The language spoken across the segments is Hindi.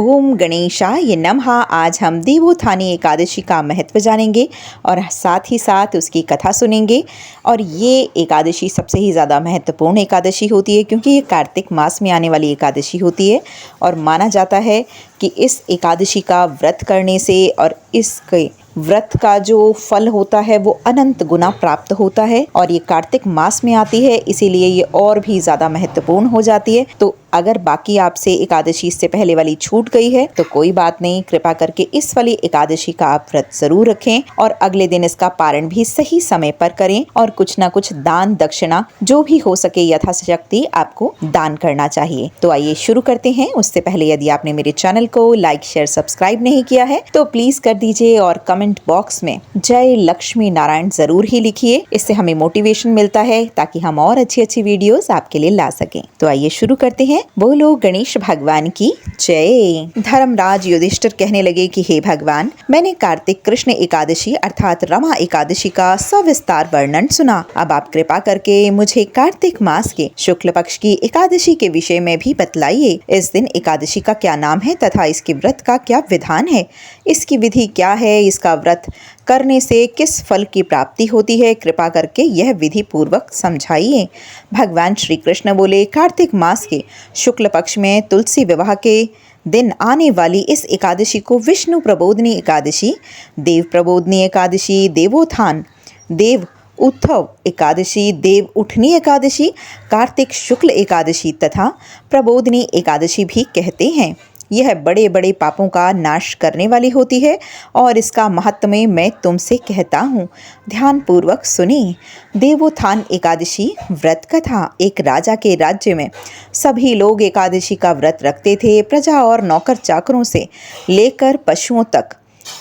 ओम गणेशाय नमः। आज हम देवोत्थानी एकादशी का महत्व जानेंगे और साथ ही साथ उसकी कथा सुनेंगे। और ये एकादशी सबसे ही ज़्यादा महत्वपूर्ण एकादशी होती है क्योंकि ये कार्तिक मास में आने वाली एकादशी होती है और माना जाता है कि इस एकादशी का व्रत करने से और इसके व्रत का जो फल होता है वो अनंत गुना प्राप्त होता है। और ये कार्तिक मास में आती है, इसीलिए ये और भी ज़्यादा महत्वपूर्ण हो जाती है। तो अगर बाकी आपसे एकादशी से पहले वाली छूट गई है तो कोई बात नहीं, कृपा करके इस वाली एकादशी का आप व्रत जरूर रखें और अगले दिन इसका पारण भी सही समय पर करें और कुछ ना कुछ दान दक्षिणा जो भी हो सके यथाशक्ति आपको दान करना चाहिए। तो आइए शुरू करते हैं। उससे पहले यदि आपने मेरे चैनल को लाइक शेयर सब्सक्राइब नहीं किया है तो प्लीज कर दीजिए और कमेंट बॉक्स में जय लक्ष्मी नारायण जरूर ही लिखिए। इससे हमें मोटिवेशन मिलता है ताकि हम और अच्छी अच्छी वीडियोस आपके लिए ला सकें। तो आइए शुरू करते हैं। बोलो गणेश भगवान की जय। धर्मराज युधिष्ठिर कहने लगे कि हे भगवान, मैंने कार्तिक कृष्ण एकादशी अर्थात रमा एकादशी का सविस्तार वर्णन सुना। अब आप कृपा करके मुझे कार्तिक मास के शुक्ल पक्ष की एकादशी के विषय में भी बतलाइए। इस दिन एकादशी का क्या नाम है तथा इसके व्रत का क्या विधान है, इसकी विधि क्या है, इसका व्रत करने से किस फल की प्राप्ति होती है, कृपा करके यह विधि पूर्वक समझाइए। भगवान श्री कृष्ण बोले, कार्तिक मास के शुक्ल पक्ष में तुलसी विवाह के दिन आने वाली इस एकादशी को विष्णु प्रबोधनी एकादशी, देव प्रबोधनी एकादशी, देवोत्थान, देव उत्थव एकादशी, देव उठनी एकादशी, कार्तिक शुक्ल एकादशी तथा प्रबोधनी एकादशी भी कहते हैं। यह बड़े बड़े पापों का नाश करने वाली होती है और इसका महात्म्य मैं तुमसे कहता हूँ, ध्यान पूर्वक सुनिए। देवोत्थान एकादशी व्रत कथा। एक राजा के राज्य में सभी लोग एकादशी का व्रत रखते थे। प्रजा और नौकर चाकरों से लेकर पशुओं तक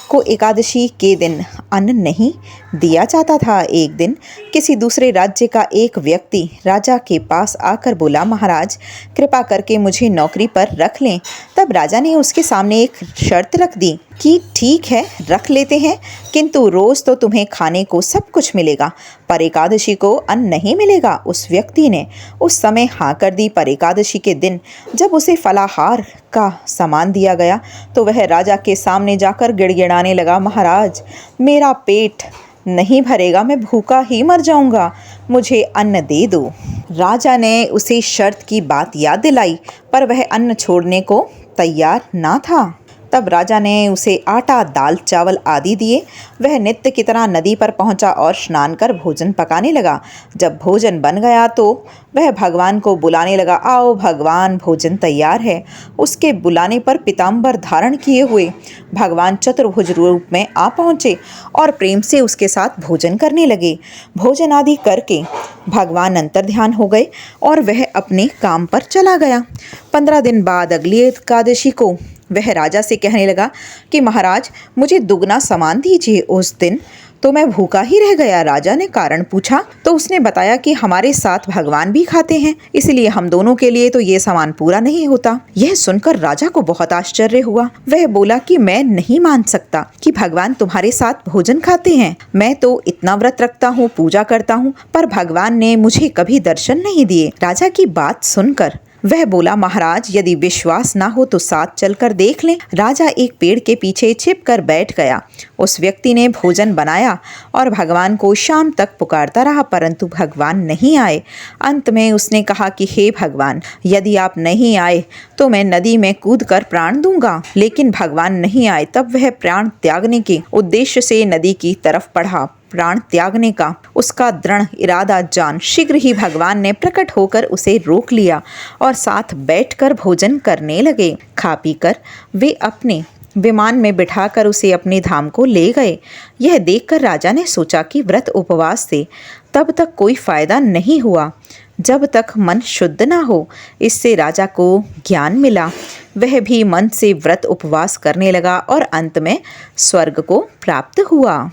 को एकादशी के दिन अन्न नहीं दिया जाता था। एक दिन किसी दूसरे राज्य का एक व्यक्ति राजा के पास आकर बोला, महाराज कृपा करके मुझे नौकरी पर रख लें। तब राजा ने उसके सामने एक शर्त रख दी कि ठीक है रख लेते हैं, किंतु रोज तो तुम्हें खाने को सब कुछ मिलेगा, पर एकादशी को अन्न नहीं मिलेगा। उस व्यक्ति ने उस समय हाँ कर दी, पर एकादशी के दिन जब उसे फलाहार का सामान दिया गया तो वह राजा के सामने जाकर गिड़गिड़ाने लगा, महाराज मेरा पेट नहीं भरेगा, मैं भूखा ही मर जाऊंगा, मुझे अन्न दे दो। राजा ने उसे शर्त की बात याद दिलाई पर वह अन्न छोड़ने को तैयार ना था। तब राजा ने उसे आटा, दाल, चावल आदि दिए। वह नित्य की तरह नदी पर पहुंचा और स्नान कर भोजन पकाने लगा। जब भोजन बन गया तो वह भगवान को बुलाने लगा, आओ भगवान भोजन तैयार है। उसके बुलाने पर पीताम्बर धारण किए हुए भगवान चतुर्भुज रूप में आ पहुँचे और प्रेम से उसके साथ भोजन करने लगे। भोजन आदि करके भगवान अंतर्ध्यान हो गए और वह अपने काम पर चला गया। 15 दिन बाद अगली एकादशी को वह राजा से कहने लगा कि महाराज मुझे दुगना सामान दीजिए। उस दिन तो मैं भूखा ही रह गया। राजा ने कारण पूछा तो उसने बताया कि हमारे साथ भगवान भी खाते हैं, इसलिए हम दोनों के लिए तो ये सामान पूरा नहीं होता। यह सुनकर राजा को बहुत आश्चर्य हुआ। वह बोला कि मैं नहीं मान सकता कि भगवान तुम्हारे साथ भोजन खाते हैं। मैं तो इतना व्रत रखता हूँ, पूजा करता हूँ, पर भगवान ने मुझे कभी दर्शन नहीं दिए। राजा की बात सुनकर वह बोला, महाराज यदि विश्वास ना हो तो साथ चलकर देख लें। राजा एक पेड़ के पीछे छिप कर बैठ गया। उस व्यक्ति ने भोजन बनाया और भगवान को शाम तक पुकारता रहा, परंतु भगवान नहीं आए। अंत में उसने कहा कि हे भगवान, यदि आप नहीं आए तो मैं नदी में कूदकर प्राण दूंगा। लेकिन भगवान नहीं आए। तब वह प्राण त्यागने के उद्देश्य से नदी की तरफ बढ़ा। प्राण त्यागने का उसका दृढ़ इरादा जान शीघ्र ही भगवान ने प्रकट होकर उसे रोक लिया और साथ बैठकर भोजन करने लगे। खा पीकर वे अपने विमान में बिठाकर उसे अपने धाम को ले गए। यह देखकर राजा ने सोचा कि व्रत उपवास से तब तक कोई फायदा नहीं हुआ जब तक मन शुद्ध ना हो। इससे राजा को ज्ञान मिला। वह भी मन से व्रत उपवास करने लगा और अंत में स्वर्ग को प्राप्त हुआ।